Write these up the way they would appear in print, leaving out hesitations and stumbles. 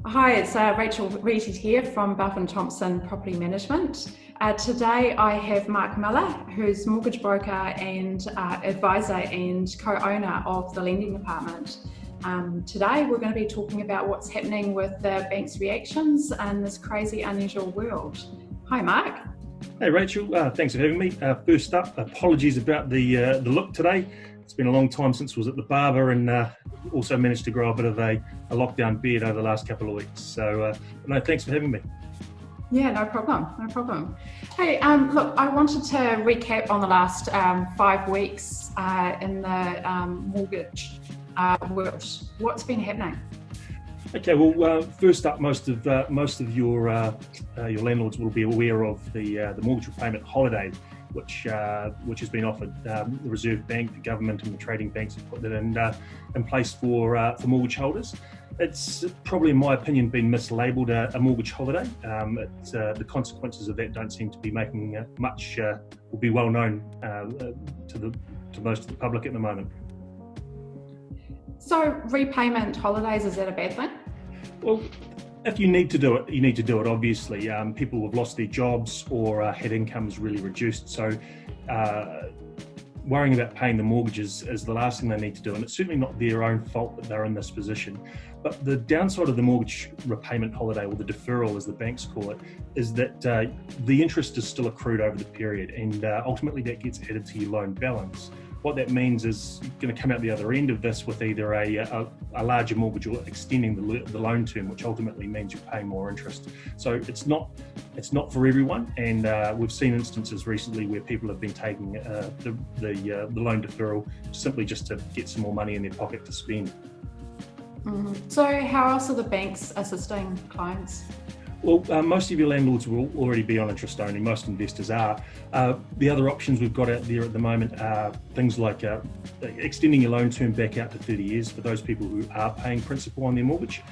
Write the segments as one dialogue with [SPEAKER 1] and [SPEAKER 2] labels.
[SPEAKER 1] Hi, it's Rachel Readhead here from Buff and Thompson Property Management. Today I have Mark Miller, who's mortgage broker and advisor and co-owner of the lending department. Today we're going to be talking about what's happening with the bank's reactions in this crazy, unusual world. Hi, Mark.
[SPEAKER 2] Hey Rachel, thanks for having me. First up, apologies about the look today. It's been a long time since I was at the barber and also managed to grow a bit of a lockdown beard over the last couple of weeks. So no, thanks for having me.
[SPEAKER 1] Yeah, no problem. Hey, look, I wanted to recap on the last 5 weeks in the mortgage world. What's been happening?
[SPEAKER 2] Okay, well, first up, most of your landlords will be aware of the mortgage repayment holiday, which has been offered. The Reserve Bank, the government, and the trading banks have put that in place for mortgage holders. It's probably, in my opinion, been mislabelled a mortgage holiday. The consequences of that don't seem to be making much will be well known to most of the public at the moment.
[SPEAKER 1] So repayment holidays, is that a bad thing?
[SPEAKER 2] Well, if you need to do it, you need to do it, obviously. People have lost their jobs or had incomes really reduced. So worrying about paying the mortgages is the last thing they need to do. And it's certainly not their own fault that they're in this position. But the downside of the mortgage repayment holiday, or the deferral as the banks call it, is that the interest is still accrued over the period. And ultimately that gets added to your loan balance. What that means is you're going to come out the other end of this with either a larger mortgage or extending the loan term, which ultimately means you're paying more interest. So it's not for everyone, and we've seen instances recently where people have been taking the loan deferral simply just to get some more money in their pocket to spend.
[SPEAKER 1] Mm-hmm. So how else are the banks assisting clients?
[SPEAKER 2] Well, most of your landlords will already be on interest only. Most investors are. The other options we've got out there at the moment are things like extending your loan term back out to 30 years for those people who are paying principal on their mortgage.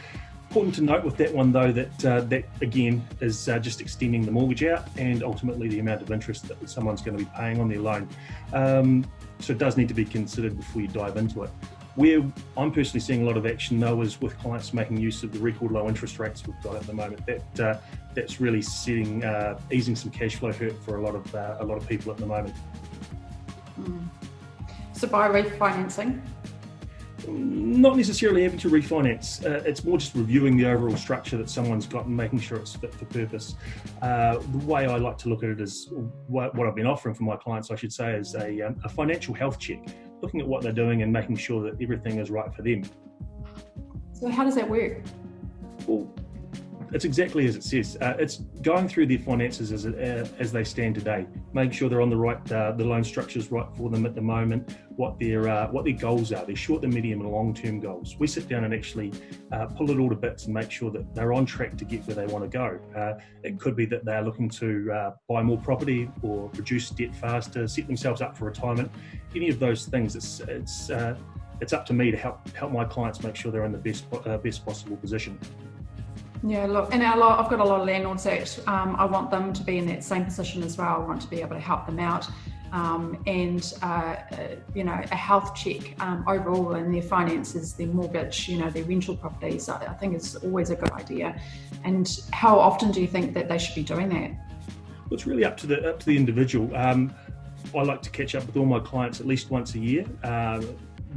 [SPEAKER 2] Important to note with that one though that that again is just extending the mortgage out and ultimately the amount of interest that someone's going to be paying on their loan. So it does need to be considered before you dive into it. Where I'm personally seeing a lot of action though is with clients making use of the record low interest rates we've got at the moment. That's really easing some cash flow hurt for a lot of people at the moment.
[SPEAKER 1] So by refinancing?
[SPEAKER 2] Not necessarily having to refinance. It's more just reviewing the overall structure that someone's got and making sure it's fit for purpose. The way I like to look at it is what I've been offering for my clients, I should say, is a financial health check. Looking at what they're doing and making sure that everything is right for them.
[SPEAKER 1] So how does that work?
[SPEAKER 2] Well, it's exactly as it says. It's going through their finances as they stand today, making sure they're on the right, the loan structure's right for them at the moment, what their goals are, their short, the medium and long-term goals. We sit down and actually pull it all to bits and make sure that they're on track to get where they want to go. It could be that they're looking to buy more property or reduce debt faster, set themselves up for retirement. Any of those things, it's up to me to help my clients make sure they're in the best possible position.
[SPEAKER 1] Yeah, look, and I've got a lot of landlords that I want them to be in that same position as well. I want to be able to help them out, and a health check overall in their finances, their mortgage, their rental properties. I think it's always a good idea. And how often do you think that they should be doing that?
[SPEAKER 2] Well, it's really up to the individual. I like to catch up with all my clients at least once a year.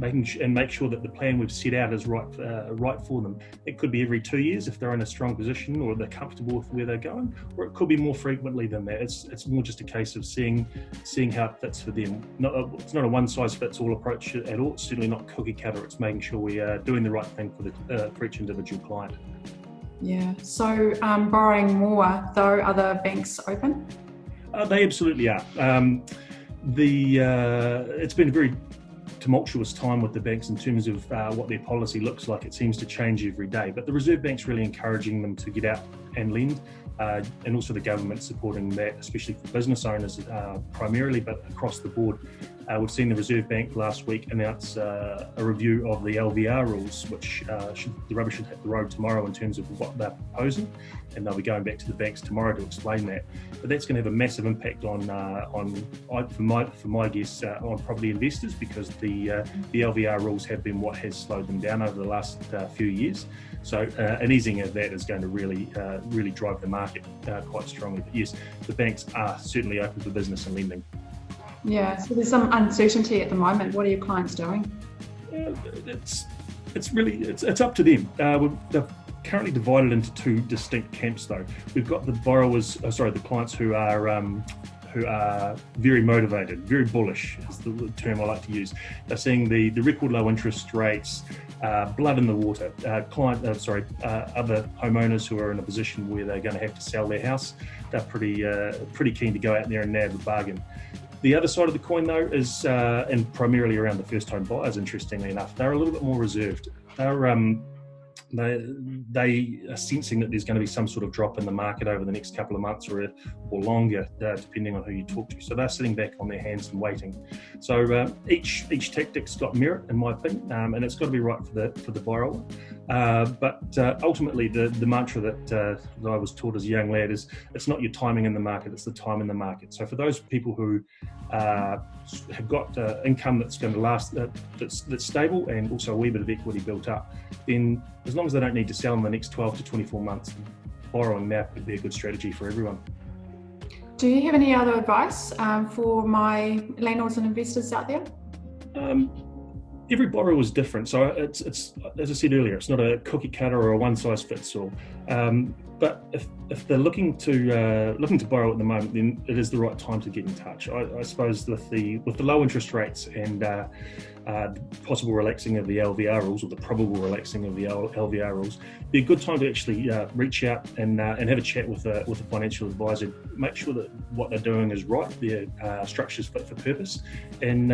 [SPEAKER 2] Make sure that the plan we've set out is right for them. It could be every 2 years if they're in a strong position or they're comfortable with where they're going, or it could be more frequently than that. It's more just a case of seeing how it fits for them. It's not a one-size-fits-all approach at all. It's certainly not cookie cutter. It's making sure we are doing the right thing for each individual client.
[SPEAKER 1] Yeah. So borrowing more though, are the banks open?
[SPEAKER 2] They absolutely are. It's been a very tumultuous time with the banks in terms of what their policy looks like. It seems to change every day, but the Reserve Bank's really encouraging them to get out and lend, and also the government supporting that, especially for business owners primarily, but across the board. We've seen the Reserve Bank last week announce a review of the LVR rules, which the rubber should hit the road tomorrow in terms of what they're proposing, and they'll be going back to the banks tomorrow to explain that. But that's going to have a massive impact on for my guess, on property investors, because the LVR rules have been what has slowed them down over the last few years. So an easing of that is going to really drive the market quite strongly. But yes, the banks are certainly open for business and lending.
[SPEAKER 1] Yeah, so there's some uncertainty at the moment. What are your clients doing?
[SPEAKER 2] It's up to them. They're currently divided into two distinct camps, though. We've got the the clients who are very motivated, very bullish is the term I like to use. They're seeing the record low interest rates, blood in the water. Other homeowners who are in a position where they're going to have to sell their house, they're pretty keen to go out there and nab a bargain. The other side of the coin, though, is, and primarily around the first home buyers, interestingly enough, they're a little bit more reserved. They are sensing that there's going to be some sort of drop in the market over the next couple of months or longer, depending on who you talk to. So they're sitting back on their hands and waiting. So each tactic's got merit, in my opinion, and it's got to be right for the borrower. But ultimately, the mantra that I was taught as a young lad is, it's not your timing in the market, it's the time in the market. So for those people who have got income that's going to last, that's stable, and also a wee bit of equity built up, then as long as they don't need to sell in the next 12 to 24 months, borrowing now could be a good strategy for everyone.
[SPEAKER 1] Do you have any other advice for my landlords and investors out there?
[SPEAKER 2] Every borrower is different, so it's as I said earlier, it's not a cookie cutter or a one size fits all. But if they're looking to borrow at the moment, then it is the right time to get in touch. I suppose with the low interest rates and possible relaxing of the LVR rules, or the probable relaxing of the LVR rules, it'd be a good time to actually reach out and have a chat with a financial advisor. Make sure that what they're doing is right, their structure's fit for purpose, and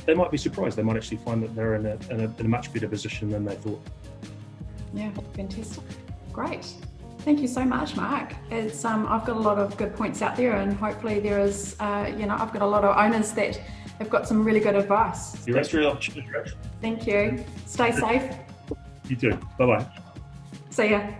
[SPEAKER 2] they might be surprised. They might actually find that they're in a much better position than they thought.
[SPEAKER 1] Yeah, fantastic, great. Thank you so much, Mark. It's I've got a lot of good points out there, and hopefully there is, I've got a lot of owners that have got some really good advice.
[SPEAKER 2] You're extra opportunity.
[SPEAKER 1] Thank you. Stay safe.
[SPEAKER 2] You too. Bye-bye.
[SPEAKER 1] See ya.